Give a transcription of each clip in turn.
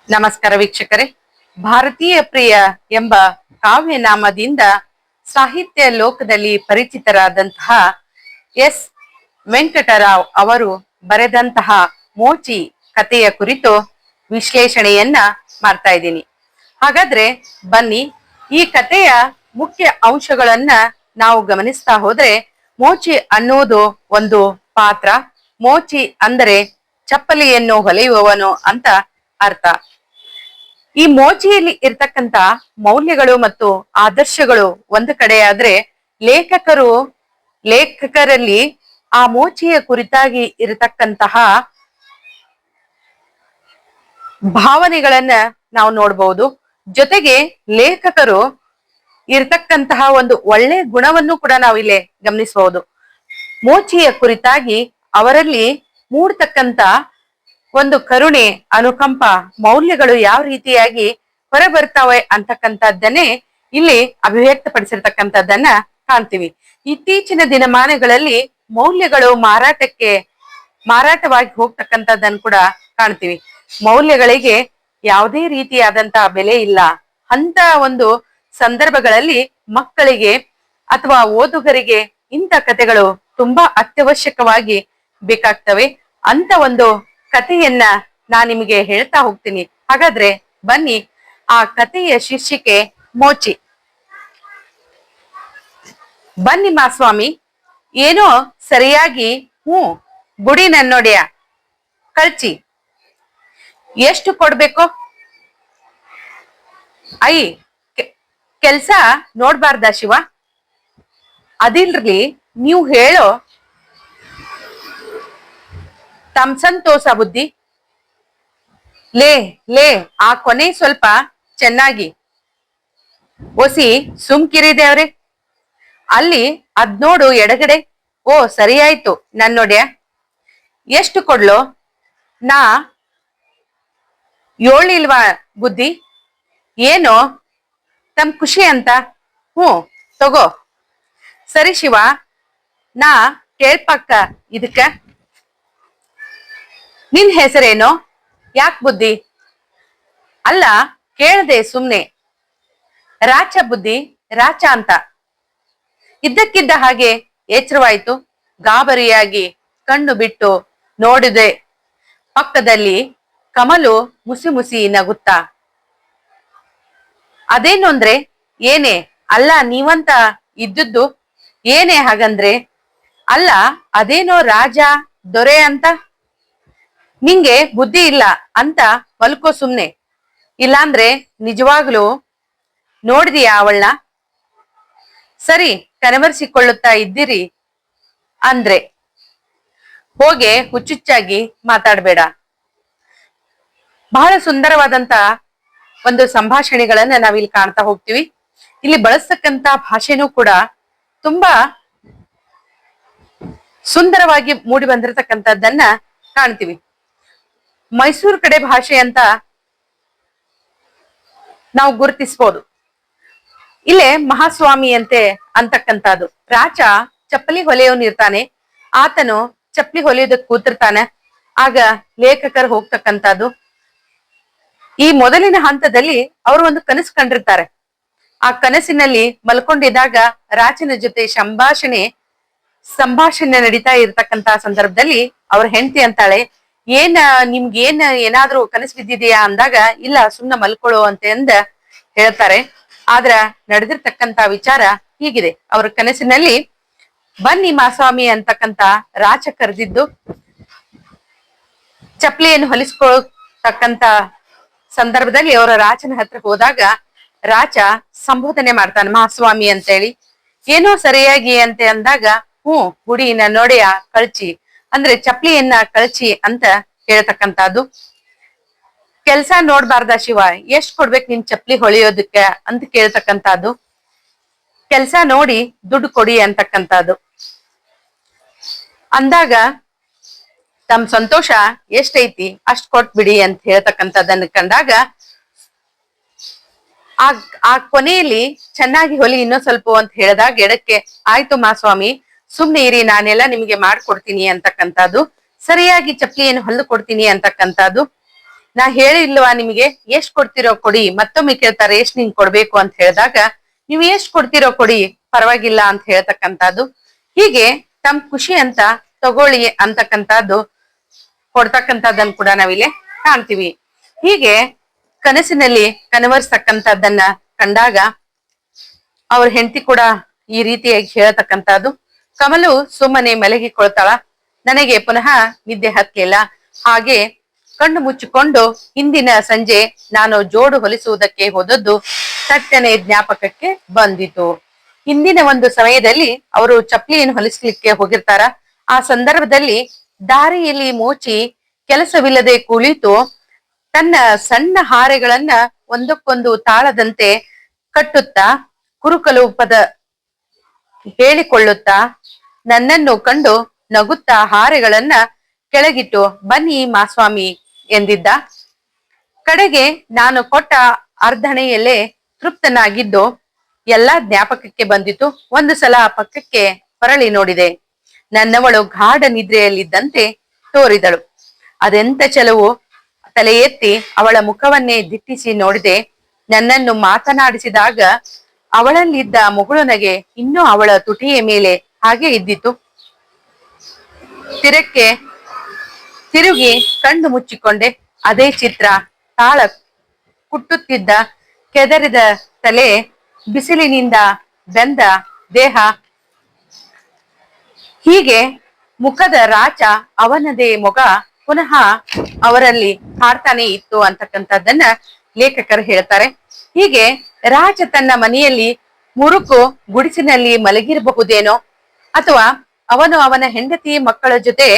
ನಮಸ್ಕಾರ ವೀಕ್ಷಕರೇ. ಭಾರತೀಯ ಪ್ರಿಯ ಎಂಬ ಕಾವ್ಯನಾಮದಿಂದ ಸಾಹಿತ್ಯ ಲೋಕದಲ್ಲಿ ಪರಿಚಿತರಾದಂತಹ ಎಸ್ ವೆಂಕಟರಾವ್ ಅವರು ಬರೆದಂತಹ ಮೋಚಿ ಕಥೆಯ ಕುರಿತು ವಿಶ್ಲೇಷಣೆಯನ್ನ ಮಾಡ್ತಾ ಇದ್ದೀನಿ. ಹಾಗಾದ್ರೆ ಬನ್ನಿ, ಈ ಕಥೆಯ ಮುಖ್ಯ ಅಂಶಗಳನ್ನ ನಾವು ಗಮನಿಸ್ತಾ ಹೋದ್ರೆ, ಮೋಚಿ ಅನ್ನುವುದು ಒಂದು ಪಾತ್ರ. ಮೋಚಿ ಅಂದರೆ ಚಪ್ಪಲಿಯನ್ನು ಹೊಲೆಯುವವನು ಅಂತ ಅರ್ಥ. ಈ ಮೋಚಿಯಲ್ಲಿ ಇರ್ತಕ್ಕಂತ ಮೌಲ್ಯಗಳು ಮತ್ತು ಆದರ್ಶಗಳು ಒಂದು ಕಡೆ ಆದ್ರೆ, ಲೇಖಕರಲ್ಲಿ ಆ ಮೋಚಿಯ ಕುರಿತಾಗಿ ಇರತಕ್ಕಂತಹ ಭಾವನೆಗಳನ್ನ ನಾವು ನೋಡ್ಬಹುದು. ಜೊತೆಗೆ ಲೇಖಕರು ಇರತಕ್ಕಂತಹ ಒಂದು ಒಳ್ಳೆ ಗುಣವನ್ನು ಕೂಡ ನಾವು ಇಲ್ಲಿ ಗಮನಿಸಬಹುದು. ಮೋಚಿಯ ಕುರಿತಾಗಿ ಅವರಲ್ಲಿ ಮೂಡ್ತಕ್ಕಂತ ಒಂದು ಕರುಣೆ, ಅನುಕಂಪ, ಮೌಲ್ಯಗಳು ಯಾವ ರೀತಿಯಾಗಿ ಹೊರಬರ್ತಾವೆ ಅಂತಕ್ಕಂಥದ್ದನ್ನೇ ಇಲ್ಲಿ ಅಭಿವ್ಯಕ್ತಪಡಿಸಿರ್ತಕ್ಕಂಥದ್ದನ್ನ ಕಾಣ್ತೀವಿ. ಇತ್ತೀಚಿನ ದಿನಮಾನಗಳಲ್ಲಿ ಮೌಲ್ಯಗಳು ಮಾರಾಟವಾಗಿ ಹೋಗ್ತಕ್ಕಂಥದ್ದನ್ನು ಕೂಡ ಕಾಣ್ತೀವಿ. ಮೌಲ್ಯಗಳಿಗೆ ಯಾವುದೇ ರೀತಿಯಾದಂತಹ ಬೆಲೆ ಇಲ್ಲ. ಅಂತ ಒಂದು ಸಂದರ್ಭಗಳಲ್ಲಿ ಮಕ್ಕಳಿಗೆ ಅಥವಾ ಓದುಗರಿಗೆ ಇಂಥ ಕಥೆಗಳು ತುಂಬಾ ಅತ್ಯವಶ್ಯಕವಾಗಿ ಬೇಕಾಗ್ತವೆ. ಅಂತ ಒಂದು ಕಥೆಯನ್ನ ನಾನ್ ನಿಮಗೆ ಹೇಳ್ತಾ ಹೋಗ್ತೀನಿ. ಹಾಗಾದ್ರೆ ಬನ್ನಿ, ಆ ಕಥೆಯ ಶೀರ್ಷಿಕೆ ಮೋಚಿ. ಬನ್ನಿ ಮಾಸ್ವಾಮಿ, ಏನೋ ಸರಿಯಾಗಿ ಗುಡಿ ನನ್ನೊಡೆಯ ಕಳ್ಚಿ. ಎಷ್ಟು ಕೊಡ್ಬೇಕು? ಕೆಲ್ಸ ನೋಡ್ಬಾರ್ದ ಶಿವ? ಅದಿಲ್ರಿ, ನೀವು ಹೇಳೋ ತಮ್ ಸಂತೋಷ ಬುದ್ಧಿ. ಲೇ ಆ ಕೊನೆ ಸ್ವಲ್ಪ ಚೆನ್ನಾಗಿ ಒಸಿ ಸುಮ್ಕಿರಿದೇವ್ರೆ. ಅಲ್ಲಿ ಅದ್ ನೋಡು ಎಡಗಡೆ. ಓ ಸರಿಯಾಯ್ತು ನನ್ನೊಡೆಯ. ಎಷ್ಟು ಕೊಡ್ಲೋ? ನಾ ಯೋಳಿಲ್ವಾ ಬುದ್ಧಿ? ಏನೋ ತಮ್ ಖುಷಿ ಅಂತ. ತಗೋ. ಸರಿ ಶಿವ, ನಾ ಕೇಳ್ಪಕ್ಕ ಇದಕ್ಕ. ನಿನ್ ಹೆಸರೇನೋ? ಯಾಕ್ ಬುದ್ಧಿ? ಅಲ್ಲ, ಕೇಳ್ದೆ ಸುಮ್ನೆ. ರಾಚ ಬುದ್ಧಿ, ರಾಚ ಅಂತ. ಇದ್ದಕ್ಕಿದ್ದ ಹಾಗೆ ಎಚ್ಚರವಾಯ್ತು. ಗಾಬರಿಯಾಗಿ ಕಣ್ಣು ಬಿಟ್ಟು ನೋಡಿದೆ. ಪಕ್ಕದಲ್ಲಿ ಕಮಲು ಮುಸಿ ಮುಸಿ ನಗುತ್ತಾ. ಅದೇನು ಅಂದ್ರೆ ಏನೇ? ಅಲ್ಲ, ನೀವಂತ ಇದ್ದದ್ದು ಏನೇ ಹಾಗಂದ್ರೆ? ಅಲ್ಲ, ಅದೇನೋ ರಾಜ ದೊರೆ ಅಂತ. ನಿಂಗೆ ಬುದ್ಧಿ ಇಲ್ಲ ಅಂತ ಮಲ್ಕೋ ಸುಮ್ನೆ. ಇಲ್ಲಾಂದ್ರೆ ನಿಜವಾಗ್ಲೂ ನೋಡಿದೀಯಾ ಅವಳನ್ನ? ಸರಿ, ಕನವರಿಸಿಕೊಳ್ಳುತ್ತಾ ಇದ್ದೀರಿ ಅಂದ್ರೆ ಹೋಗೆ ಹುಚ್ಚುಚ್ಚಾಗಿ ಮಾತಾಡ್ಬೇಡ. ಬಹಳ ಸುಂದರವಾದಂತ ಒಂದು ಸಂಭಾಷಣೆಗಳನ್ನ ನಾವಿಲ್ಲಿ ಕಾಣ್ತಾ ಹೋಗ್ತೀವಿ. ಇಲ್ಲಿ ಬಳಸ್ತಕ್ಕಂತ ಭಾಷೆನೂ ಕೂಡ ತುಂಬಾ ಸುಂದರವಾಗಿ ಮೂಡಿ ಬಂದಿರತಕ್ಕಂಥದ್ದನ್ನ ಕಾಣ್ತೀವಿ. ಮೈಸೂರು ಕಡೆ ಭಾಷೆ ಅಂತ ನಾವು ಗುರುತಿಸ್ಬೋದು. ಇಲ್ಲೇ ಮಹಾಸ್ವಾಮಿ ಅಂತಕ್ಕಂಥದ್ದು. ರಾಚ ಚಪ್ಪಲಿ ಹೊಲೆಯವನಿರ್ತಾನೆ. ಆತನು ಚಪ್ಪಲಿ ಹೊಲಿಯೋದಕ್ಕೆ ಕೂತಿರ್ತಾನೆ. ಆಗ ಲೇಖಕರು ಹೋಗ್ತಕ್ಕಂಥದ್ದು, ಈ ಮೊದಲಿನ ಹಂತದಲ್ಲಿ ಅವರು ಒಂದು ಕನಸು ಕಂಡಿರ್ತಾರೆ. ಆ ಕನಸಿನಲ್ಲಿ ಮಲ್ಕೊಂಡಿದ್ದಾಗ ರಾಚನ ಜೊತೆ ಸಂಭಾಷಣೆ ನಡೀತಾ ಇರ್ತಕ್ಕಂತ ಸಂದರ್ಭದಲ್ಲಿ ಅವ್ರ ಹೆಂಡತಿ ಅಂತಾಳೆ, ಏನಾದ್ರೂ ಕನಸು ಬಿದ್ದಿದೆಯಾ ಅಂದಾಗ, ಇಲ್ಲ ಸುಮ್ನೆ ಮಲ್ಕೊಳ್ಳೋ ಅಂತ ಹೇಳ್ತಾರೆ. ಆದ್ರ ನಡೆದಿರ್ತಕ್ಕಂತ ವಿಚಾರ ಹೀಗಿದೆ. ಅವ್ರ ಕನಸಿನಲ್ಲಿ ಬನ್ನಿ ಮಾಸ್ವಾಮಿ ಅಂತಕ್ಕಂತ ರಾಚ ಕರೆದಿದ್ದು, ಚಪ್ಪಲಿಯನ್ನು ಹೊಲಿಸ್ಕೊಳ್ತಕ್ಕಂತ ಸಂದರ್ಭದಲ್ಲಿ ಅವರ ರಾಚನ ಹತ್ರ ಹೋದಾಗ ರಾಚ ಸಂಬೋಧನೆ ಮಾಡ್ತಾನೆ ಮಹಾಸ್ವಾಮಿ ಅಂತೇಳಿ. ಏನೋ ಸರಿಯಾಗಿ ಅಂದಾಗ, ಗುಡಿ ನನ್ನೊಡೆಯ ಕಳ್ಚಿ ಅಂದ್ರೆ ಚಪ್ಲಿಯನ್ನ ಕಳ್ಚಿ ಅಂತ ಹೇಳ್ತಕ್ಕಂಥದ್ದು. ಕೆಲ್ಸ ನೋಡ್ಬಾರ್ದ ಶಿವ? ಎಷ್ಟ್ ಕೊಡ್ಬೇಕು ನಿನ್ ಚಪ್ಲಿ ಹೊಳಿಯೋದಕ್ಕೆ ಅಂತ ಕೇಳ್ತಕ್ಕಂಥದ್ದು. ಕೆಲ್ಸ ನೋಡಿ ದುಡ್ಡು ಕೊಡಿ ಅಂತಕ್ಕಂಥದ್ದು. ಅಂದಾಗ ತಮ್ಮ ಸಂತೋಷ ಎಷ್ಟೈತಿ ಅಷ್ಟ್ ಕೊಟ್ಬಿಡಿ ಅಂತ ಹೇಳ್ತಕ್ಕಂಥದ್ದನ್ನ ಕಂಡಾಗ, ಆ ಕೊನೆಯಲ್ಲಿ ಚೆನ್ನಾಗಿ ಹೊಲಿ ಇನ್ನೊಂದ್ ಸ್ವಲ್ಪ ಅಂತ ಹೇಳಿದಾಗ ಎಡಕ್ಕೆ, ಆಯ್ತು ಮಾಸ್ವಾಮಿ ಸುಮ್ನೆ ಇರಿ, ನಾನೆಲ್ಲ ನಿಮ್ಗೆ ಮಾಡ್ಕೊಡ್ತೀನಿ ಅಂತಕ್ಕಂಥದ್ದು. ಸರಿಯಾಗಿ ಚಪ್ಲಿಯನ್ನು ಹೊಲಿದು ಕೊಡ್ತೀನಿ ಅಂತಕ್ಕಂಥದ್ದು. ನಾ ಹೇಳಿಲ್ವಾ ನಿಮಗೆ ಎಷ್ಟ್ ಕೊಡ್ತಿರೋ ಕೊಡಿ, ಮತ್ತೊಮ್ಮೆ ಕೇಳ್ತಾರೆ ಎಷ್ಟ್ ನಿಂಗ್ ಕೊಡ್ಬೇಕು ಅಂತ ಹೇಳಿದಾಗ ನೀವು ಎಷ್ಟ್ ಕೊಡ್ತಿರೋ ಕೊಡಿ ಪರವಾಗಿಲ್ಲ ಅಂತ ಹೇಳ್ತಕ್ಕಂಥದ್ದು. ಹೀಗೆ ತಮ್ ಖುಷಿ ಅಂತ ತಗೊಳ್ಳಿ ಅಂತಕ್ಕಂಥದ್ದು ಕೊಡ್ತಕ್ಕಂಥದ್ದನ್ನ ಕೂಡ ನಾವಿಲ್ಲಿ ಕಾಣ್ತೀವಿ. ಹೀಗೆ ಕನಸಿನಲ್ಲಿ ಕನವರ್ಸ್ತಕ್ಕಂಥದ್ದನ್ನ ಕಂಡಾಗ ಅವ್ರ ಹೆಂಡತಿ ಕೂಡ ಈ ರೀತಿಯಾಗಿ ಹೇಳ್ತಕ್ಕಂಥದ್ದು. ಕಮಲು ಸುಮ್ಮನೆ ಮಲಗಿಕೊಳ್ತಾಳ. ನನಗೆ ಪುನಃ ನಿದ್ದೆ ಹತ್ಲಿಲ್ಲ. ಹಾಗೆ ಕಣ್ಣು ಮುಚ್ಚಿಕೊಂಡು ಹಿಂದಿನ ಸಂಜೆ ನಾನು ಜೋಡು ಹೊಲಿಸುವುದಕ್ಕೆ ಹೋದದ್ದು ತಟ್ಟನೆ ಜ್ಞಾಪಕಕ್ಕೆ ಬಂದಿತು. ಹಿಂದಿನ ಒಂದು ಸಮಯದಲ್ಲಿ ಅವರು ಚಪ್ಲಿಯನ್ನು ಹೊಲಿಸ್ಲಿಕ್ಕೆ ಹೋಗಿರ್ತಾರ. ಆ ಸಂದರ್ಭದಲ್ಲಿ ದಾರಿಯಲ್ಲಿ ಮೋಚಿ ಕೆಲಸವಿಲ್ಲದೆ ಕುಳಿತು ತನ್ನ ಸಣ್ಣ ಹಾರೆಗಳನ್ನ ಒಂದಕ್ಕೊಂದು ತಾಳದಂತೆ ಕಟ್ಟುತ್ತಾ ಕುರುಕಲು ಪದ ಹೇಳಿಕೊಳ್ಳುತ್ತಾ ನನ್ನನ್ನು ಕಂಡು ನಗುತ್ತಾ ಹಾರೆಗಳನ್ನ ಕೆಳಗಿಟ್ಟು ಬನ್ನಿ ಮಾಸ್ವಾಮಿ ಎಂದಿದ್ದ. ಕಡೆಗೆ ನಾನು ಕೊಟ್ಟ ಅರ್ಧಣೆಯಲ್ಲೇ ತೃಪ್ತನಾಗಿದ್ದು ಎಲ್ಲಾ ಜ್ಞಾಪಕಕ್ಕೆ ಬಂದಿತು. ಒಂದು ಸಲ ಪಕ್ಕಕ್ಕೆ ಹೊರಳಿ ನೋಡಿದೆ. ನನ್ನವಳು ಗಾಢ ನಿದ್ರೆಯಲ್ಲಿದ್ದಂತೆ ತೋರಿದಳು. ಅದೆಂತ ಚೆಲುವು. ತಲೆ ಎತ್ತಿ ಅವಳ ಮುಖವನ್ನೇ ದಿಟ್ಟಿಸಿ ನೋಡಿದೆ. ನನ್ನನ್ನು ಮಾತನಾಡಿಸಿದಾಗ ಅವಳಲ್ಲಿದ್ದ ಮುಗುಳು ನಗೆ ಇನ್ನೂ ಅವಳ ತುಟಿಯ ಮೇಲೆ ಹಾಗೆ ಇದ್ದಿತು. ತಿರುಗಿ ಕಣ್ಣು ಮುಚ್ಚಿಕೊಂಡೆ. ಅದೇ ಚಿತ್ರ. ತಾಳ ಕುಟ್ಟುತ್ತಿದ್ದ ಕೆದರಿದ ತಲೆ, ಬಿಸಿಲಿನಿಂದ ಬೆಂದ ದೇಹ, ಹೀಗೆ ಮುಖದ ರಾಚ, ಅವನದೇ ಮೊಗ ಪುನಃ ಅವರಲ್ಲಿ ಹಾಡ್ತಾನೆ ಇತ್ತು ಅಂತಕ್ಕಂಥದ್ದನ್ನ ಲೇಖಕರು ಹೇಳ್ತಾರೆ. ಹೀಗೆ ರಾಜ ತನ್ನ ಮನೆಯಲ್ಲಿ ಮುರುಕು ಗುಡಿಸಿನಲ್ಲಿ ಮಲಗಿರಬಹುದೇನೋ, ಅಥವಾ ಅವನು ಅವನ ಹೆಂಡತಿ ಮಕ್ಕಳ ಜೊತೆ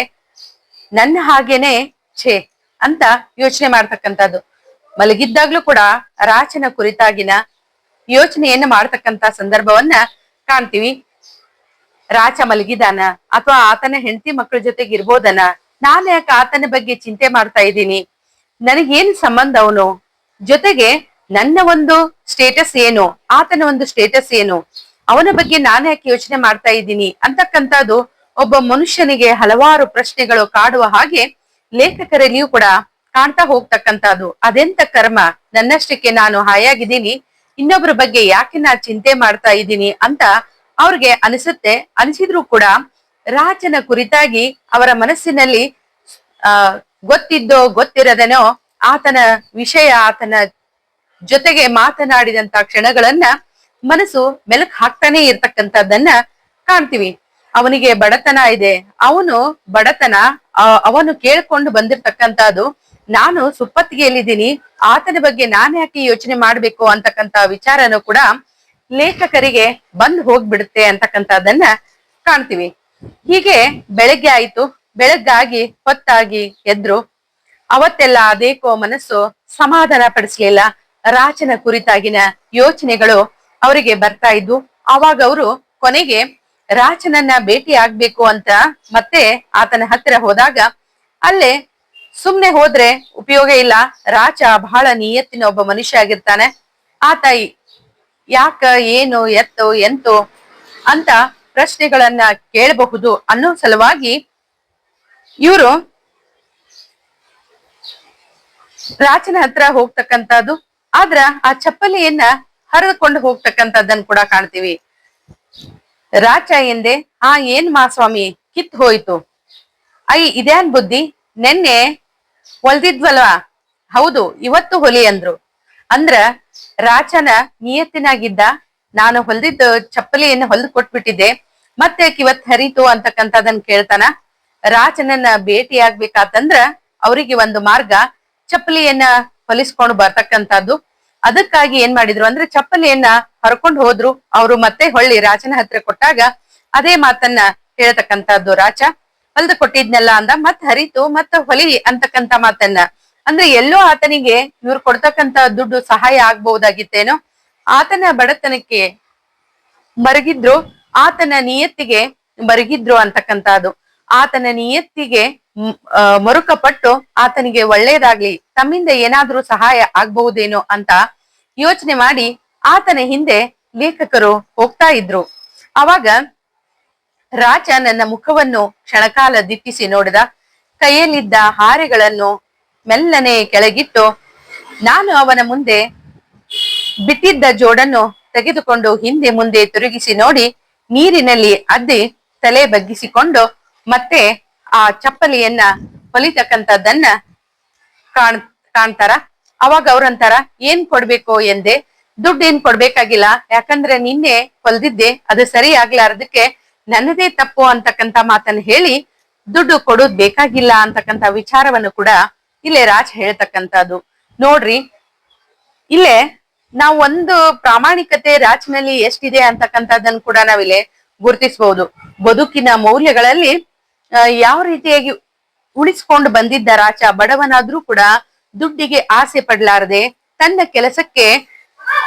ನನ್ನ ಹಾಗೇನೆ ಛೇ ಅಂತ ಯೋಚನೆ ಮಾಡ್ತಕ್ಕಂಥದ್ದು. ಮಲಗಿದ್ದಾಗ್ಲೂ ಕೂಡ ರಾಜನ ಕುರಿತಾಗಿನ ಯೋಚನೆಯನ್ನ ಮಾಡ್ತಕ್ಕಂತ ಸಂದರ್ಭವನ್ನ ಕಾಣ್ತೀವಿ. ರಾಜ ಮಲಗಿದಾನ ಅಥವಾ ಆತನ ಹೆಂಡತಿ ಮಕ್ಕಳ ಜೊತೆಗೆ ಇರ್ಬೋದನ, ನಾನು ಯಾಕೆ ಆತನ ಬಗ್ಗೆ ಚಿಂತೆ ಮಾಡ್ತಾ ಇದ್ದೀನಿ, ನನಗೇನು ಸಂಬಂಧ ಅವನು, ಜೊತೆಗೆ ನನ್ನ ಒಂದು ಸ್ಟೇಟಸ್ ಏನು, ಆತನ ಒಂದು ಸ್ಟೇಟಸ್ ಏನು, ಅವನ ಬಗ್ಗೆ ನಾನು ಯಾಕೆ ಯೋಚನೆ ಮಾಡ್ತಾ ಇದ್ದೀನಿ ಅಂತಕ್ಕಂಥದ್ದು ಒಬ್ಬ ಮನುಷ್ಯನಿಗೆ ಹಲವಾರು ಪ್ರಶ್ನೆಗಳು ಕಾಡುವ ಹಾಗೆ ಲೇಖಕರಲ್ಲಿಯೂ ಕೂಡ ಕಾಣ್ತಾ ಹೋಗ್ತಕ್ಕಂಥದ್ದು. ಅದೆಂತ ಕರ್ಮ, ನನ್ನಷ್ಟಕ್ಕೆ ನಾನು ಹಾಯಾಗಿದ್ದೀನಿ, ಇನ್ನೊಬ್ಬರ ಬಗ್ಗೆ ಯಾಕೆ ನಾ ಚಿಂತೆ ಮಾಡ್ತಾ ಇದ್ದೀನಿ ಅಂತ ಅವ್ರಿಗೆ ಅನಿಸುತ್ತೆ. ಅನಿಸಿದ್ರು ಕೂಡ ರಾಜನ ಕುರಿತಾಗಿ ಅವರ ಮನಸ್ಸಿನಲ್ಲಿ ಗೊತ್ತಿದ್ದೋ ಗೊತ್ತಿರದೇನೋ ಆತನ ವಿಷಯ, ಆತನ ಜೊತೆಗೆ ಮಾತನಾಡಿದಂತ ಕ್ಷಣಗಳನ್ನ ಮನಸ್ಸು ಮೆಲುಕು ಹಾಕ್ತಾನೆ ಇರ್ತಕ್ಕಂಥದ್ದನ್ನ ಕಾಣ್ತೀವಿ. ಅವನಿಗೆ ಬಡತನ ಇದೆ, ಅವನು ಬಡತನ ಅವನು ಕೇಳ್ಕೊಂಡು ಬಂದಿರ್ತಕ್ಕಂಥದ್ದು, ನಾನು ಸುಪ್ಪತ್ತಿಗೆಯಲ್ಲಿದ್ದೀನಿ, ಆತನ ಬಗ್ಗೆ ನಾನು ಯಾಕೆ ಯೋಚನೆ ಮಾಡ್ಬೇಕು ಅಂತಕ್ಕಂತ ವಿಚಾರನೂ ಕೂಡ ಲೇಖಕರಿಗೆ ಬಂದು ಹೋಗ್ಬಿಡುತ್ತೆ ಅಂತಕ್ಕಂಥದ್ದನ್ನ ಕಾಣ್ತೀವಿ. ಹೀಗೆ ಬೆಳಗ್ಗೆ ಆಯ್ತು. ಬೆಳಗ್ಗಾಗಿ ಹೊತ್ತಾಗಿ ಎದ್ರು. ಅವತ್ತೆಲ್ಲ ಅದೇಕೋ ಮನಸ್ಸು ಸಮಾಧಾನ ಪಡಿಸ್ಲಿಲ್ಲ. ರಾಜನ ಕುರಿತಾಗಿನ ಯೋಚನೆಗಳು ಅವರಿಗೆ ಬರ್ತಾ ಇದ್ವು. ಆವಾಗ ಅವರು ಕೊನೆಗೆ ರಾಜನನ್ನ ಭೇಟಿ ಆಗ್ಬೇಕು ಅಂತ ಮತ್ತೆ ಆತನ ಹತ್ತಿರ ಹೋದಾಗ ಅಲ್ಲೇ ಸುಮ್ನೆ ಹೋದ್ರೆ ಉಪಯೋಗ ಇಲ್ಲ, ರಾಜ ಬಹಳ ನಿಯತ್ತಿನ ಒಬ್ಬ ಮನುಷ್ಯ ಆಗಿರ್ತಾನೆ, ಆತ ಯಾಕ ಏನು ಎತ್ತೋ ಎಂತೋ ಅಂತ ಪ್ರಶ್ನೆಗಳನ್ನ ಕೇಳಬಹುದು ಅನ್ನೋ ಸಲುವಾಗಿ ಇವರು ರಾಜನ ಹತ್ರ ಹೋಗ್ತಕ್ಕಂಥದ್ದು. ಆದ್ರ ಆ ಚಪ್ಪಲಿಯನ್ನ ಹರಿದುಕೊಂಡು ಹೋಗ್ತಕ್ಕಂಥದ್ದನ್ನ ಕೂಡ ಕಾಣ್ತೀವಿ. ರಾಜ ಎಂದೆ, ಏನ್ ಮಾಸ್ವಾಮಿ ಕಿತ್ ಹೋಯ್ತು, ಇದ್ಯಾನ್ ಬುದ್ಧಿ, ನೆನ್ನೆ ಹೊಲ್ದಿದ್ವಲ್ವಾ, ಹೌದು ಇವತ್ತು ಹೊಲಿ ಅಂದ್ರು. ಅಂದ್ರ ರಾಜನ ನಿಯತ್ತಿನಾಗಿದ್ದ, ನಾನು ಹೊಲ್ದಿದ್ದ ಚಪ್ಪಲಿಯನ್ನು ಹೊಲ್ದು ಕೊಟ್ಬಿಟ್ಟಿದ್ದೆ, ಮತ್ತೆ ಇವತ್ ಹರಿತು ಅಂತಕ್ಕಂಥದನ್ನ ಕೇಳ್ತಾನ. ರಾಜನನ್ನ ಭೇಟಿ ಆಗ್ಬೇಕಾತಂದ್ರ ಅವರಿಗೆ ಒಂದು ಮಾರ್ಗ ಚಪ್ಪಲಿಯನ್ನ ಹೊಲಿಸ್ಕೊಂಡು ಬರ್ತಕ್ಕಂಥದ್ದು. ಅದಕ್ಕಾಗಿ ಏನ್ ಮಾಡಿದ್ರು ಅಂದ್ರೆ ಚಪ್ಪಲಿಯನ್ನ ಹರ್ಕೊಂಡು ಹೋದ್ರು. ಅವರು ಮತ್ತೆ ಹೊಳ್ಳಿ ರಾಜನ ಹತ್ರ ಕೊಟ್ಟಾಗ ಅದೇ ಮಾತನ್ನ ಹೇಳ್ತಕ್ಕಂಥದ್ದು. ರಾಜ ಹೊಲ್ದು ಕೊಟ್ಟಿದ್ನೆಲ್ಲ ಅಂದ, ಮತ್ ಹರಿತು ಮತ್ತ ಹೊಲಿ ಅಂತಕ್ಕಂಥ ಮಾತನ್ನ ಅಂದ್ರೆ ಎಲ್ಲೋ ಆತನಿಗೆ ಇವ್ರು ಕೊಡ್ತಕ್ಕಂತ ದುಡ್ಡು ಸಹಾಯ ಆಗ್ಬಹುದಾಗಿತ್ತೇನೋ. ಆತನ ಬಡತನಕ್ಕೆ ಮರಗಿದ್ರು, ಆತನ ನಿಯತ್ತಿಗೆ ಮರಗಿದ್ರು ಅಂತಕ್ಕಂಥದ್ದು. ಆತನ ನಿಯತ್ತಿಗೆ ಮರುಕಪಟ್ಟು ಆತನಿಗೆ ಒಳ್ಳೇದಾಗ್ಲಿ, ತಮ್ಮಿಂದ ಏನಾದ್ರೂ ಸಹಾಯ ಆಗ್ಬಹುದೇನೋ ಅಂತ ಯೋಚನೆ ಮಾಡಿ ಆತನ ಹಿಂದೆ ಲೇಖಕರು ಹೋಗ್ತಾ ಇದ್ರು. ಅವಾಗ ರಾಜ ನನ್ನ ಮುಖವನ್ನು ಕ್ಷಣಕಾಲ ದಿಟ್ಟಿಸಿ ನೋಡಿದ. ಕೈಯಲ್ಲಿದ್ದ ಹಾರೆಗಳನ್ನು ಮೆಲ್ಲನೆ ಕೆಳಗಿಟ್ಟು ನಾನು ಅವನ ಮುಂದೆ ಬಿಟ್ಟಿದ್ದ ಜೋಡನ್ನು ತೆಗೆದುಕೊಂಡು ಹಿಂದೆ ಮುಂದೆ ತಿರುಗಿಸಿ ನೋಡಿ ನೀರಿನಲ್ಲಿ ಅದ್ದಿ ತಲೆ ಬಗ್ಗಿಸಿಕೊಂಡು ಮತ್ತೆ ಆ ಚಪ್ಪಲಿಯನ್ನ ಹೊಲಿತಕ್ಕಂಥದ್ದನ್ನ ಕಾಣ್ ಕಾಣ್ತಾರ. ಅವಾಗ ಅವ್ರಂತಾರ ಏನ್ ಕೊಡ್ಬೇಕು ಎಂದೆ. ದುಡ್ಡು ಏನ್ ಕೊಡ್ಬೇಕಾಗಿಲ್ಲ, ಯಾಕಂದ್ರೆ ನಿನ್ನೆ ಹೊಲ್ದಿದ್ದೆ ಅದು ಸರಿ ಆಗ್ಲಾರ್ದಕ್ಕೆ ನನ್ನದೇ ತಪ್ಪು ಅಂತಕ್ಕಂತ ಮಾತನ್ನ ಹೇಳಿ ದುಡ್ಡು ಕೊಡೋದ್ ಬೇಕಾಗಿಲ್ಲ ಅಂತಕ್ಕಂತ ವಿಚಾರವನ್ನು ಕೂಡ ಇಲ್ಲೇ ರಾಜ್ ಹೇಳ್ತಕ್ಕಂಥದ್ದು. ನೋಡ್ರಿ, ಇಲ್ಲೇ ನಾವು ಒಂದು ಪ್ರಾಮಾಣಿಕತೆ ರಾಜ್ನಲ್ಲಿ ಎಷ್ಟಿದೆ ಅಂತಕ್ಕಂಥದ್ದನ್ನು ಕೂಡ ನಾವಿಲ್ಲಿ ಗುರುತಿಸಬಹುದು. ಬದುಕಿನ ಮೌಲ್ಯಗಳಲ್ಲಿ ಯಾವ ರೀತಿಯಾಗಿ ಉಳಿಸ್ಕೊಂಡು ಬಂದಿದ್ದ ರಾಜ ಬಡವನಾದ್ರೂ ಕೂಡ ದುಡ್ಡಿಗೆ ಆಸೆ ಪಡ್ಲಾರದೆ ತನ್ನ ಕೆಲಸಕ್ಕೆ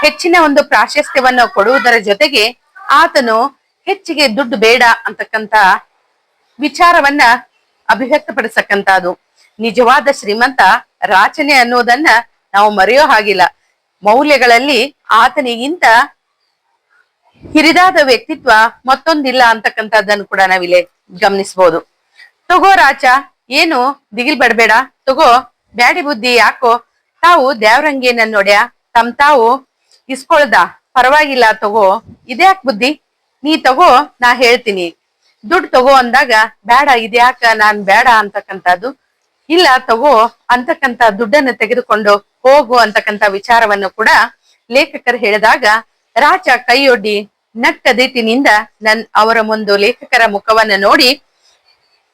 ಹೆಚ್ಚಿನ ಒಂದು ಪ್ರಾಶಸ್ತ್ಯವನ್ನ ಕೊಡುವುದರ ಜೊತೆಗೆ ಆತನು ಹೆಚ್ಚಿಗೆ ದುಡ್ಡು ಬೇಡ ಅಂತಕ್ಕಂತ ವಿಚಾರವನ್ನ ಅಭಿವ್ಯಕ್ತಪಡಿಸಕ್ಕಂತದು. ನಿಜವಾದ ಶ್ರೀಮಂತ ರಾಚನೆ ಅನ್ನೋದನ್ನ ನಾವು ಮರೆಯೋ ಹಾಗಿಲ್ಲ. ಮೌಲ್ಯಗಳಲ್ಲಿ ಆತನಿಗಿಂತ ಹಿರಿದಾದ ವ್ಯಕ್ತಿತ್ವ ಮತ್ತೊಂದಿಲ್ಲ ಅಂತಕ್ಕಂಥದ್ದನ್ನು ಕೂಡ ನಾವಿಲ್ಲಿ ಗಮನಿಸಬಹುದು. ತಗೋ ರಾಚ, ಏನು ದಿಗಿಲ್ ಬಡ್ಬೇಡ, ತಗೋ ಬ್ಯಾಡಿ ಬುದ್ಧಿ ಯಾಕೋ, ತಾವು ದೇವ್ರಂಗೇನ ನೋಡ್ಯ ತಾವು ಇಸ್ಕೊಳ್ದ ಪರವಾಗಿಲ್ಲ, ತಗೋ ಇದ್ಯಾಕ್ ಬುದ್ಧಿ, ನೀ ತಗೋ ನಾ ಹೇಳ್ತೀನಿ. ದುಡ್ಡು ತಗೋ ಅಂದಾಗ ಬೇಡ ಇದ್ಯಾಕ ನಾನ್ ಬೇಡ ಅಂತಕ್ಕಂಥದ್ದು, ಇಲ್ಲ ತಗೋ ಅಂತಕ್ಕಂತ ದುಡ್ಡನ್ನು ತೆಗೆದುಕೊಂಡು ಹೋಗು ಅಂತಕ್ಕಂತ ವಿಚಾರವನ್ನು ಕೂಡ ಲೇಖಕರು ಹೇಳಿದಾಗ ರಾಜ ಕೈಯೊಡ್ಡಿ ನಕ್ಕದಿಟ್ಟಿನಿಂದ ಅವರ ಮುಂದೆ ಲೇಖಕರ ಮುಖವನ್ನ ನೋಡಿ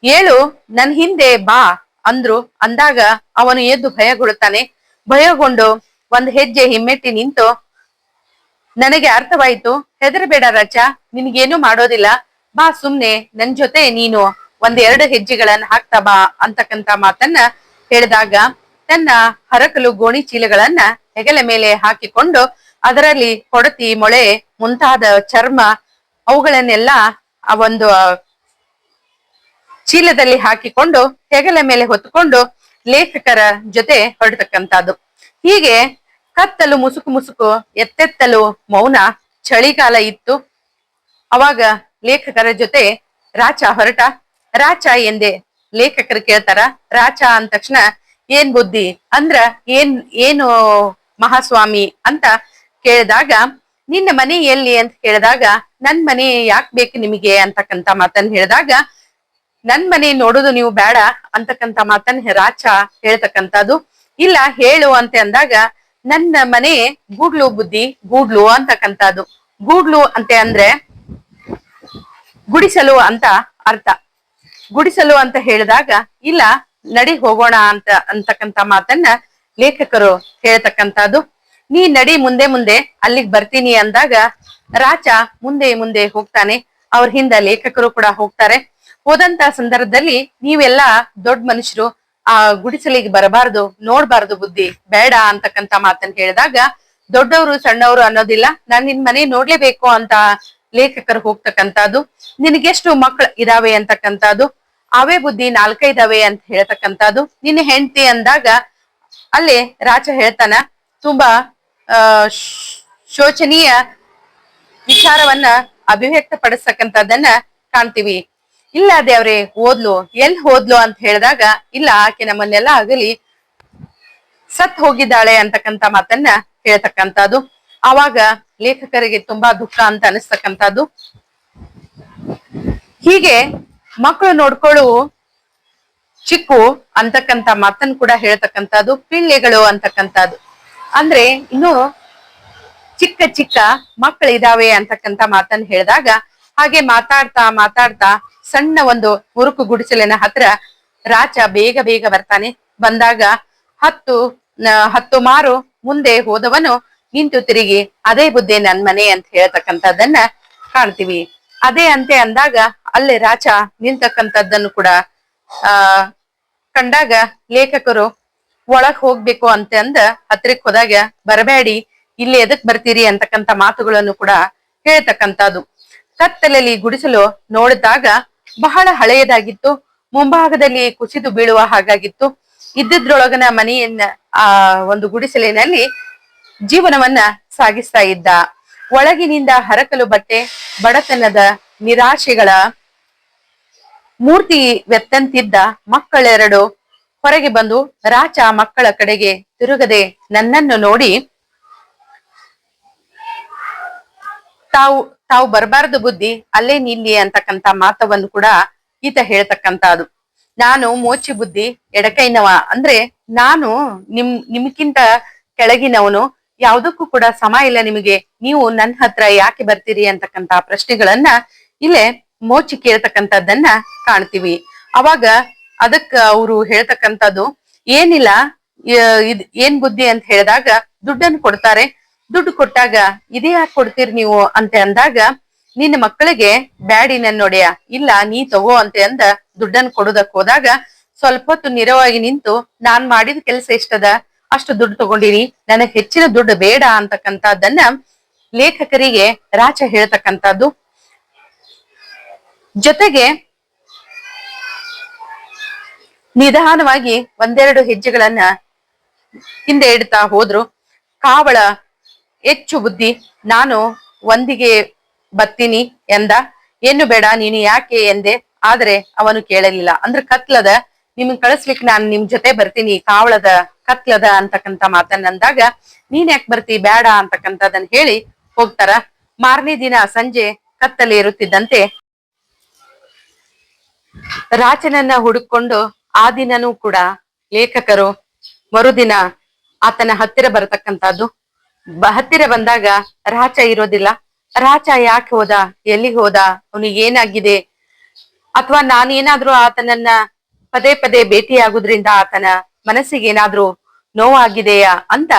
ಏಳು ನನ್ ಹಿಂದೆ ಬಾ ಅಂದ್ರು. ಅಂದಾಗ ಅವನು ಎದ್ದು ಭಯಗೊಳ್ಳುತ್ತಾನೆ. ಭಯಗೊಂಡು ಒಂದ್ ಹೆಜ್ಜೆ ಹಿಮ್ಮೆಟ್ಟಿ ನಿಂತು ನನಗೆ ಅರ್ಥವಾಯ್ತು, ಹೆದರಬೇಡ ರಾಜ, ನಿನ್ಗೇನು ಮಾಡೋದಿಲ್ಲ, ಬಾ ಸುಮ್ನೆ ನನ್ ಜೊತೆ ನೀನು ಒಂದೆರಡು ಹೆಜ್ಜೆಗಳನ್ನ ಹಾಕ್ತಾ ಬಾ ಅಂತಕ್ಕಂತ ಮಾತನ್ನ ಹೇಳಿದಾಗ ತನ್ನ ಹರಕಲು ಗೋಣಿ ಚೀಲಗಳನ್ನ ಹೆಗಲ ಮೇಲೆ ಹಾಕಿಕೊಂಡು ಅದರಲ್ಲಿ ಕೊಡತಿ ಮೊಳೆ ಮುಂತಾದ ಚರ್ಮ ಅವುಗಳನ್ನೆಲ್ಲ ಆ ಒಂದು ಚೀಲದಲ್ಲಿ ಹಾಕಿಕೊಂಡು ಹೆಗಲ ಮೇಲೆ ಹೊತ್ತುಕೊಂಡು ಲೇಖಕರ ಜೊತೆ ಹೊರಡ್ತಕ್ಕಂಥದ್ದು. ಹೀಗೆ ಕತ್ತಲು ಮುಸುಕು ಮುಸುಕು, ಎತ್ತೆತ್ತಲು ಮೌನ, ಚಳಿಗಾಲ ಇತ್ತು. ಅವಾಗ ಲೇಖಕರ ಜೊತೆ ರಾಚ ಹೊರಟ. ರಾಚ ಎಂದೆ ಲೇಖಕರು ಕೇಳ್ತಾರ. ರಾಚ ಅಂದ ತಕ್ಷಣ ಏನ್ ಬುದ್ಧಿ ಅಂದ್ರ ಏನು ಮಹಾಸ್ವಾಮಿ ಅಂತ ಕೇಳಿದಾಗ ನಿನ್ನ ಮನೆ ಎಲ್ಲಿ ಅಂತ ಕೇಳಿದಾಗ ನನ್ ಮನೆ ಯಾಕೆ ಬೇಕು ನಿಮಗೆ ಅಂತಕ್ಕಂತ ಮಾತನ್ನ ಹೇಳಿದಾಗ ನನ್ ಮನೆ ನೋಡುದು ನೀವು ಬೇಡ ಅಂತಕ್ಕಂತ ಮಾತನ್ನ ರಾಚ ಹೇಳ್ತಕ್ಕಂಥದ್ದು. ಇಲ್ಲ ಹೇಳು ಅಂತ ಅಂದಾಗ ನನ್ನ ಮನೆ ಗೂಡ್ಲು ಬುದ್ಧಿ, ಗೂಡ್ಲು ಅಂತಕ್ಕಂಥದ್ದು. ಗೂಡ್ಲು ಅಂತ ಅಂದ್ರೆ ಗುಡಿಸಲು ಅಂತ ಅರ್ಥ. ಗುಡಿಸಲು ಅಂತ ಹೇಳಿದಾಗ ಇಲ್ಲ ನಡಿ ಹೋಗೋಣ ಅಂತಕ್ಕಂತ ಮಾತನ್ನ ಲೇಖಕರು ಹೇಳ್ತಕ್ಕಂಥದ್ದು. ನೀ ನಡಿ ಮುಂದೆ ಮುಂದೆ ಅಲ್ಲಿಗ್ ಬರ್ತೀನಿ ಅಂದಾಗ ರಾಚ ಮುಂದೆ ಮುಂದೆ ಹೋಗ್ತಾನೆ. ಅವ್ರ ಹಿಂದ ಲೇಖಕರು ಕೂಡ ಹೋಗ್ತಾರೆ. ಹೋದಂತ ಸಂದರ್ಭದಲ್ಲಿ ನೀವೆಲ್ಲ ದೊಡ್ಡ ಮನುಷ್ಯರು, ಆ ಗುಡಿಸಲಿಗೆ ಬರಬಾರ್ದು, ನೋಡ್ಬಾರ್ದು ಬುದ್ಧಿ, ಬೇಡ ಅಂತಕ್ಕಂತ ಮಾತನ್ನ ಹೇಳಿದಾಗ ದೊಡ್ಡವರು ಸಣ್ಣವರು ಅನ್ನೋದಿಲ್ಲ, ನಾನ್ ನಿನ್ ಮನೆ ನೋಡ್ಲೇಬೇಕು ಅಂತ ಲೇಖಕರು ಹೋಗ್ತಕ್ಕಂಥದ್ದು. ನಿನಗೆಷ್ಟು ಮಕ್ಳು ಇದಾವೆ ಅಂತಕ್ಕಂಥದ್ದು, ಅವೇ ಬುದ್ಧಿ 4 ಇದಾವೆ ಅಂತ ಹೇಳ್ತಕ್ಕಂಥದ್ದು. ನಿನ್ನ ಹೆಂಡತಿ ಅಂದಾಗ ಅಲ್ಲೇ ರಾಜ ಹೇಳ್ತಾನ, ತುಂಬಾ ಶೋಚನೀಯ ವಿಚಾರವನ್ನ ಅಭಿವ್ಯಕ್ತ ಪಡಿಸ್ತಕ್ಕಂಥದ್ದನ್ನ ಕಾಣ್ತೀವಿ. ಇಲ್ಲ ದೇವ್ರೆ ಓದ್ಲು, ಎಲ್ ಹೋದ್ಲು ಅಂತ ಹೇಳಿದಾಗ ಇಲ್ಲ ಆಕೆ ನಮ್ಮನ್ನೆಲ್ಲ ಆಗಲಿ ಸತ್ ಹೋಗಿದ್ದಾಳೆ ಅಂತಕ್ಕಂತ ಮಾತನ್ನ ಹೇಳ್ತಕ್ಕಂಥದ್ದು. ಆವಾಗ ಲೇಖಕರಿಗೆ ತುಂಬಾ ದುಃಖ ಅಂತ ಅನಿಸ್ತಕ್ಕಂಥದ್ದು. ಹೀಗೆ ಮಕ್ಕಳು ನೋಡ್ಕೊಳ್ಳು ಚಿಕ್ಕು ಅಂತಕ್ಕಂತ ಮಾತನ್ನ ಕೂಡ ಹೇಳ್ತಕ್ಕಂಥದ್ದು. ಪಿಳ್ಳೆಗಳು ಅಂತಕ್ಕಂಥದ್ದು ಅಂದ್ರೆ ಇನ್ನು ಚಿಕ್ಕ ಚಿಕ್ಕ ಮಕ್ಕಳಿದಾವೆ ಅಂತಕ್ಕಂತ ಮಾತನ್ನ ಹೇಳಿದಾಗ ಹಾಗೆ ಮಾತಾಡ್ತಾ ಮಾತಾಡ್ತಾ ಸಣ್ಣ ಒಂದು ಮುರುಕು ಗುಡಿಸಲಿನ ಹತ್ರ ರಾಚ ಬೇಗ ಬೇಗ ಬರ್ತಾನೆ. ಬಂದಾಗ ಹತ್ತು ಮಾರು ಮುಂದೆ ಹೋದವನು ನಿಂತು ತಿರುಗಿ ಅದೇ ಬುದ್ಧಿ ನನ್ ಮನೆ ಅಂತ ಹೇಳ್ತಕ್ಕಂಥದ್ದನ್ನ ಕಾಣ್ತೀವಿ. ಅದೇ ಅಂತೆ ಅಂದಾಗ ಅಲ್ಲೇ ರಾಚ ನಿಂತಕ್ಕಂಥದ್ದನ್ನು ಕೂಡ ಕಂಡಾಗ ಲೇಖಕರು ಒಳಗ್ ಹೋಗ್ಬೇಕು ಅಂತ ಅಂದ ಹತ್ರಕ್ ಹೋದಾಗ ಬರಬೇಡಿ, ಇಲ್ಲಿ ಎದಕ್ ಬರ್ತೀರಿ ಅಂತಕ್ಕಂಥ ಮಾತುಗಳನ್ನು ಕೂಡ ಹೇಳ್ತಕ್ಕಂಥದ್ದು. ಕತ್ತಲಲ್ಲಿ ಗುಡಿಸಲು ನೋಡಿದಾಗ ಬಹಳ ಹಳೆಯದಾಗಿತ್ತು. ಮುಂಭಾಗದಲ್ಲಿ ಕುಸಿದು ಬೀಳುವ ಹಾಗಾಗಿತ್ತು. ಇದ್ದಿದ್ರೊಳಗನ ಮನೆಯನ್ನ ಆ ಒಂದು ಗುಡಿಸಲಿನಲ್ಲಿ ಜೀವನವನ್ನ ಸಾಗಿಸ್ತಾ ಇದ್ದ. ಒಳಗಿನಿಂದ ಹರಕಲು ಬಟ್ಟೆ, ಬಡತನದ ನಿರಾಶೆಗಳ ಮೂರ್ತಿ ವ್ಯಕ್ತಂತಿದ್ದ ಮಕ್ಕಳೆರಡು ಹೊರಗೆ ಬಂದು ರಾಚ ಮಕ್ಕಳ ಕಡೆಗೆ ತಿರುಗದೆ ನನ್ನನ್ನು ನೋಡಿ, ತಾವು ತಾವು ಬರಬಾರದು ಬುದ್ಧಿ, ಅಲ್ಲೇ ನಿಲ್ಲಿ ಅಂತಕ್ಕಂತ ಮಾತವನ್ನು ಕೂಡ ಈತ ಹೇಳ್ತಕ್ಕಂಥದ್ದು. ನಾನು ಮೋಚಿ ಬುದ್ಧಿ ಎಡಕೈನವ, ಅಂದ್ರೆ ನಾನು ನಿಮ್ಗಿಂತ ಕೆಳಗಿನವನು, ಯಾವ್ದಕ್ಕೂ ಕೂಡ ಸಮ ಇಲ್ಲ ನಿಮಗೆ, ನೀವು ನನ್ನ ಹತ್ರ ಯಾಕೆ ಬರ್ತೀರಿ ಅಂತಕ್ಕಂತ ಪ್ರಶ್ನೆಗಳನ್ನ ಇಲ್ಲೇ ಮೋಚಿ ಕೇಳ್ತಕ್ಕಂಥದ್ದನ್ನ ಕಾಣ್ತೀವಿ. ಅವಾಗ ಅದಕ್ಕ ಅವರು ಹೇಳ್ತಕ್ಕಂಥದ್ದು ಏನಿಲ್ಲ, ಏನ್ ಬುದ್ಧಿ ಅಂತ ಹೇಳಿದಾಗ ದುಡ್ಡನ್ನು ಕೊಡ್ತಾರೆ. ದುಡ್ಡು ಕೊಟ್ಟಾಗ ಇದೇ ಯಾಕೆ ಕೊಡ್ತೀರಿ ನೀವು ಅಂತ ಅಂದಾಗ, ನಿನ್ನ ಮಕ್ಕಳಿಗೆ ಬ್ಯಾಡಿ ನನ್ ನೋಡ್ಯ, ಇಲ್ಲ ನೀ ತಗೋ ಅಂತ ಅಂದ ದುಡ್ಡನ್ನು ಕೊಡೋದಕ್ ಹೋದಾಗ ಸ್ವಲ್ಪ ಹೊತ್ತು ನಿರವಾಗಿ ನಿಂತು, ನಾನ್ ಮಾಡಿದ ಕೆಲಸ ಎಷ್ಟದ ಅಷ್ಟು ದುಡ್ಡು ತಗೊಂಡಿನಿ, ನನಗ್ ಹೆಚ್ಚಿನ ದುಡ್ಡು ಬೇಡ ಅಂತಕ್ಕಂಥದ್ದನ್ನ ಲೇಖಕರಿಗೆ ರಾಚ ಹೇಳ್ತಕ್ಕಂಥದ್ದು. ಜೊತೆಗೆ ನಿಧಾನವಾಗಿ ಒಂದೆರಡು ಹೆಜ್ಜೆಗಳನ್ನ ಹಿಂದೆ ಇಡ್ತಾ ಹೋದ್ರು. ಕಾವಳ ಹೆಚ್ಚು ಬುದ್ಧಿ, ನಾನು ಒಂದಿಗೆ ಬತ್ತೀನಿ ಎಂದ. ಏನು ಬೇಡ ನೀನು ಯಾಕೆ ಎಂದೆ, ಆದ್ರೆ ಅವನು ಕೇಳಲಿಲ್ಲ. ಅಂದ್ರೆ ಕತ್ಲದ, ನಿಮ್ಗೆ ಕಳಿಸ್ಲಿಕ್ಕೆ ನಾನು ನಿಮ್ ಜೊತೆ ಬರ್ತೀನಿ, ಕಾವಳದ ಕತ್ಲದ ಅಂತಕ್ಕಂತ ಮಾತನ್ನಂದಾಗ, ನೀನ್ ಯಾಕೆ ಬರ್ತಿ ಬೇಡ ಅಂತಕ್ಕಂಥದನ್ನ ಹೇಳಿ ಹೋಗ್ತಾರ. ಮಾರನೇ ದಿನ ಸಂಜೆ ಕತ್ತಲೆ ಇರುತ್ತಿದ್ದಂತೆ ರಾಚನನ್ನ ಹುಡುಕೊಂಡು ಆ ದಿನನೂ ಕೂಡ ಲೇಖಕರು ಮರುದಿನ ಆತನ ಹತ್ತಿರ ಬರತಕ್ಕಂಥದ್ದು. ಹತ್ತಿರ ಬಂದಾಗ ರಾಚ ಇರೋದಿಲ್ಲ. ರಾಚ ಯಾಕೆ ಹೋದ, ಎಲ್ಲಿಗೆ ಹೋದ, ಅವನಿಗೆ ಏನಾಗಿದೆ, ಅಥವಾ ನಾನೇನಾದ್ರೂ ಆತನನ್ನ ಪದೇ ಪದೇ ಭೇಟಿಯಾಗುದ್ರಿಂದ ಆತನ ಮನಸ್ಸಿಗೆ ಏನಾದ್ರೂ ನೋವಾಗಿದೆಯಾ ಅಂತ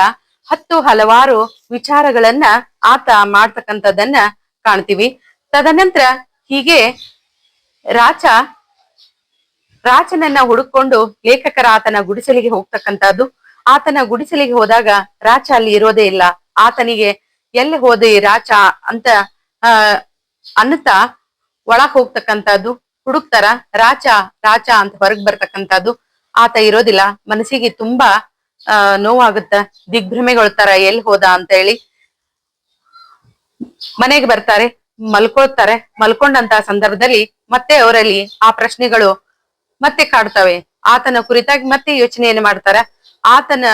ಹಲವಾರು ವಿಚಾರಗಳನ್ನ ಆತ ಮಾಡ್ತಕ್ಕಂಥದ್ದನ್ನ ಕಾಣ್ತೀವಿ. ತದನಂತರ ಹೀಗೆ ರಾಚನನ್ನ ಹುಡುಕೊಂಡು ಲೇಖಕರ ಆತನ ಗುಡಿಸಲಿಗೆ ಹೋಗ್ತಕ್ಕಂಥದ್ದು. ಆತನ ಗುಡಿಸಲಿಗೆ ಹೋದಾಗ ರಾಚ ಅಲ್ಲಿ ಇರೋದೇ ಇಲ್ಲ. ಆತನಿಗೆ ಎಲ್ಲಿ ಹೋದೆ ರಾಚ ಅಂತ ಅನ್ನುತ್ತಾ ಒಳಗ್ ಹೋಗ್ತಕ್ಕಂಥದ್ದು. ಹುಡುಕ್ತಾರ, ರಾಚ ರಾಚ ಅಂತ ಹೊರಗ್ ಬರ್ತಕ್ಕಂಥದ್ದು. ಆತ ಇರೋದಿಲ್ಲ. ಮನಸ್ಸಿಗೆ ತುಂಬಾ ನೋವಾಗುತ್ತ, ದಿಗ್ಭ್ರಮೆಗೊಳ್ತಾರ, ಎಲ್ಲಿ ಹೋದ ಅಂತ ಹೇಳಿ. ಮನೆಗೆ ಬರ್ತಾರೆ, ಮಲ್ಕೊಳ್ತಾರೆ. ಮಲ್ಕೊಂಡಂತ ಸಂದರ್ಭದಲ್ಲಿ ಮತ್ತೆ ಅವರಲ್ಲಿ ಆ ಪ್ರಶ್ನೆಗಳು ಮತ್ತೆ ಕಾಡ್ತವೆ. ಆತನ ಕುರಿತಾಗಿ ಮತ್ತೆ ಯೋಚನೆಯನ್ನು ಮಾಡ್ತಾರ. ಆತನ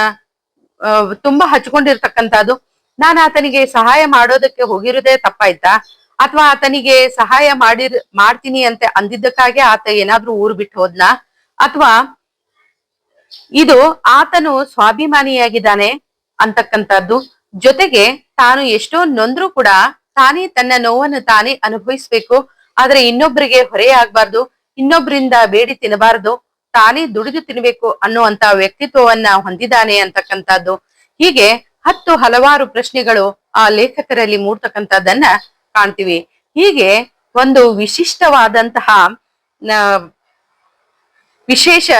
ತುಂಬಾ ಹಚ್ಕೊಂಡಿರ್ತಕ್ಕಂಥದ್ದು, ನಾನು ಆತನಿಗೆ ಸಹಾಯ ಮಾಡೋದಕ್ಕೆ ಹೋಗಿರೋದೇ ತಪ್ಪಾಯ್ತಾ, ಅಥವಾ ಆತನಿಗೆ ಸಹಾಯ ಮಾಡ್ತೀನಿ ಅಂತ ಅಂದಿದ್ದಕ್ಕಾಗಿ ಆತ ಏನಾದ್ರೂ ಊರು ಬಿಟ್ಟು ಹೋದ್ನಾ, ಅಥವಾ ಇದು ಆತನು ಸ್ವಾಭಿಮಾನಿಯಾಗಿದ್ದಾನೆ ಅಂತಕ್ಕಂಥದ್ದು. ಜೊತೆಗೆ ತಾನು ಎಷ್ಟೋ ನೊಂದ್ರೂ ಕೂಡ ತಾನೇ ತನ್ನ ನೋವನ್ನು ತಾನೇ ಅನುಭವಿಸ್ಬೇಕು, ಆದ್ರೆ ಇನ್ನೊಬ್ಬರಿಗೆ ಹೊರೆ ಆಗ್ಬಾರ್ದು, ಇನ್ನೊಬ್ಬರಿಂದ ಬೇಡಿ ತಿನ್ನಬಾರದು, ತಾನೇ ದುಡಿದು ತಿನ್ಬೇಕು ಅನ್ನುವಂತ ವ್ಯಕ್ತಿತ್ವವನ್ನ ಹೊಂದಿದ್ದಾನೆ ಅಂತಕ್ಕಂಥದ್ದು. ಹೀಗೆ ಹಲವಾರು ಪ್ರಶ್ನೆಗಳು ಆ ಲೇಖಕರಲ್ಲಿ ಮೂಡ್ತಕ್ಕಂಥದ್ದನ್ನ ಕಾಣ್ತೀವಿ. ಹೀಗೆ ಒಂದು ವಿಶಿಷ್ಟವಾದಂತಹ ವಿಶೇಷ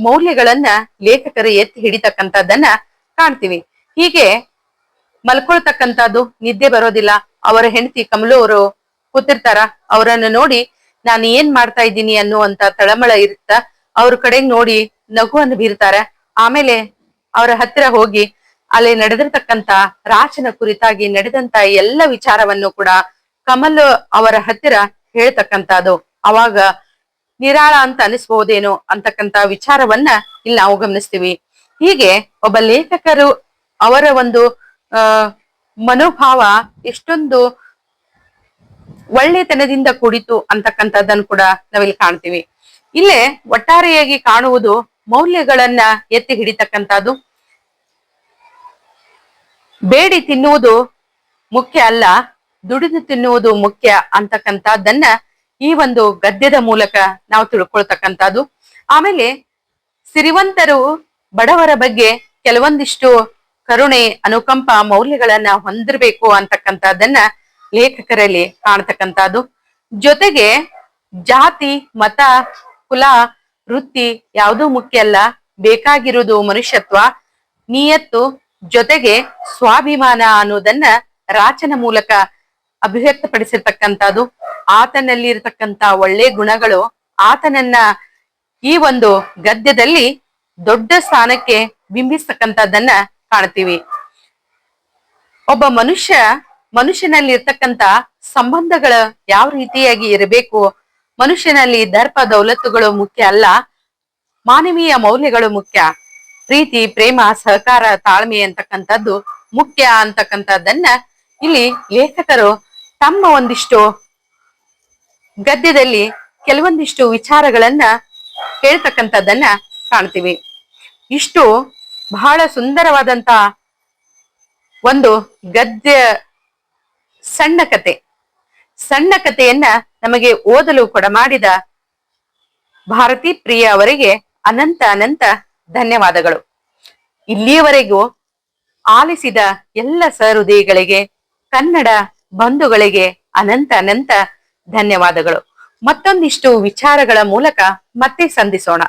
ಮೌಲ್ಯಗಳನ್ನ ಲೇಖಕರು ಎತ್ತಿ ಹಿಡಿತಕ್ಕಂಥದ್ದನ್ನ ಕಾಣ್ತೀವಿ. ಹೀಗೆ ಮಲ್ಕೊಳ್ತಕ್ಕಂಥದ್ದು, ನಿದ್ದೆ ಬರೋದಿಲ್ಲ. ಅವರ ಹೆಂಡತಿ ಕಮಲು ಅವರು ಕೂತಿರ್ತಾರ. ಅವರನ್ನು ನೋಡಿ ನಾನು ಏನ್ ಮಾಡ್ತಾ ಇದ್ದೀನಿ ಅನ್ನುವಂತ ತಳಮಳ ಇರುತ್ತ. ಅವ್ರ ಕಡೆ ನೋಡಿ ನಗುವನ್ನು ಬೀರ್ತಾರ. ಆಮೇಲೆ ಅವರ ಹತ್ತಿರ ಹೋಗಿ ಅಲ್ಲಿ ನಡೆದಿರ್ತಕ್ಕಂತ ರಾಚನ ಕುರಿತಾಗಿ ನಡೆದಂತ ಎಲ್ಲ ವಿಚಾರವನ್ನು ಕೂಡ ಕಮಲ್ ಅವರ ಹತ್ತಿರ ಹೇಳ್ತಕ್ಕಂಥದ್ದು. ಅವಾಗ ನಿರಾಳ ಅಂತ ಅನಿಸ್ಬಹುದೇನೋ ಅಂತಕ್ಕಂತ ವಿಚಾರವನ್ನ ಇಲ್ಲಿ ನಾವು ಗಮನಿಸ್ತೀವಿ. ಹೀಗೆ ಒಬ್ಬ ಲೇಖಕರು ಅವರ ಒಂದು ಮನೋಭಾವ ಎಷ್ಟೊಂದು ಒಳ್ಳೆತನದಿಂದ ಕೂಡಿತು ಅಂತಕ್ಕಂಥದ್ದನ್ನು ಕೂಡ ನಾವಿಲ್ಲಿ ಕಾಣ್ತೀವಿ. ಇಲ್ಲೇ ಒಟ್ಟಾರೆಯಾಗಿ ಕಾಣುವುದು ಮೌಲ್ಯಗಳನ್ನ ಎತ್ತಿ ಹಿಡಿತಕ್ಕಂಥದ್ದು. ಬೇಡಿ ತಿನ್ನುವುದು ಮುಖ್ಯ ಅಲ್ಲ, ದುಡಿದು ತಿನ್ನುವುದು ಮುಖ್ಯ ಅಂತಕ್ಕಂಥದ್ದನ್ನ ಈ ಒಂದು ಗದ್ಯದ ಮೂಲಕ ನಾವು ತಿಳ್ಕೊಳ್ತಕ್ಕಂಥದ್ದು. ಆಮೇಲೆ ಸಿರಿವಂತರು ಬಡವರ ಬಗ್ಗೆ ಕೆಲವೊಂದಿಷ್ಟು ಕರುಣೆ, ಅನುಕಂಪ ಮೌಲ್ಯಗಳನ್ನ ಹೊಂದಿರಬೇಕು ಅಂತಕ್ಕಂಥದ್ದನ್ನ ಲೇಖಕರಲ್ಲಿ ಕಾಣ್ತಕ್ಕಂಥದ್ದು. ಜೊತೆಗೆ ಜಾತಿ, ಮತ, ಕುಲ, ವೃತ್ತಿ ಯಾವುದೂ ಮುಖ್ಯ ಅಲ್ಲ, ಬೇಕಾಗಿರುವುದು ಮನುಷ್ಯತ್ವ, ನಿಯತ್ತು, ಜೊತೆಗೆ ಸ್ವಾಭಿಮಾನ ಅನ್ನೋದನ್ನ ರಾಚನ ಮೂಲಕ ಅಭಿವ್ಯಕ್ತಪಡಿಸಿರ್ತಕ್ಕಂಥದ್ದು. ಆತನಲ್ಲಿ ಇರತಕ್ಕಂತ ಒಳ್ಳೆ ಗುಣಗಳು ಆತನನ್ನ ಈ ಒಂದು ಗದ್ಯದಲ್ಲಿ ದೊಡ್ಡ ಸ್ಥಾನಕ್ಕೆ ಬಿಂಬಿಸ್ತಕ್ಕಂಥದ್ದನ್ನ ಕಾಣ್ತೀವಿ. ಒಬ್ಬ ಮನುಷ್ಯನಲ್ಲಿ ಇರ್ತಕ್ಕಂತ ಸಂಬಂಧಗಳು ಯಾವ ರೀತಿಯಾಗಿ ಇರಬೇಕು, ಮನುಷ್ಯನಲ್ಲಿ ದರ್ಪ ದೌಲತ್ತುಗಳು ಮುಖ್ಯ ಅಲ್ಲ, ಮಾನವೀಯ ಮೌಲ್ಯಗಳು ಮುಖ್ಯ. ಪ್ರೀತಿ, ಪ್ರೇಮ, ಸಹಕಾರ, ತಾಳ್ಮೆ ಅಂತಕ್ಕಂಥದ್ದು ಮುಖ್ಯ ಅಂತಕ್ಕಂಥದ್ದನ್ನ ಇಲ್ಲಿ ಲೇಖಕರು ತಮ್ಮ ಒಂದಿಷ್ಟು ಗದ್ಯದಲ್ಲಿ ಕೆಲವೊಂದಿಷ್ಟು ವಿಚಾರಗಳನ್ನ ಹೇಳ್ತಕ್ಕಂಥದ್ದನ್ನ ಕಾಣ್ತೀವಿ. ಇಷ್ಟು ಬಹಳ ಸುಂದರವಾದಂತ ಒಂದು ಗದ್ಯ ಸಣ್ಣ ಕಥೆಯನ್ನ ನಮಗೆ ಓದಲು ಕೂಡ ಮಾಡಿದ ಭಾರತಿ ಪ್ರಿಯ ಅವರಿಗೆ ಅನಂತ ಅನಂತ ಧನ್ಯವಾದಗಳು. ಇಲ್ಲಿಯವರೆಗೂ ಆಲಿಸಿದ ಎಲ್ಲ ಸಹೃದಯಿಗಳಿಗೆ, ಕನ್ನಡ ಬಂಧುಗಳಿಗೆ ಅನಂತ ಅನಂತ ಧನ್ಯವಾದಗಳು. ಮತ್ತೊಂದಿಷ್ಟು ವಿಚಾರಗಳ ಮೂಲಕ ಮತ್ತೆ ಸಂಧಿಸೋಣ.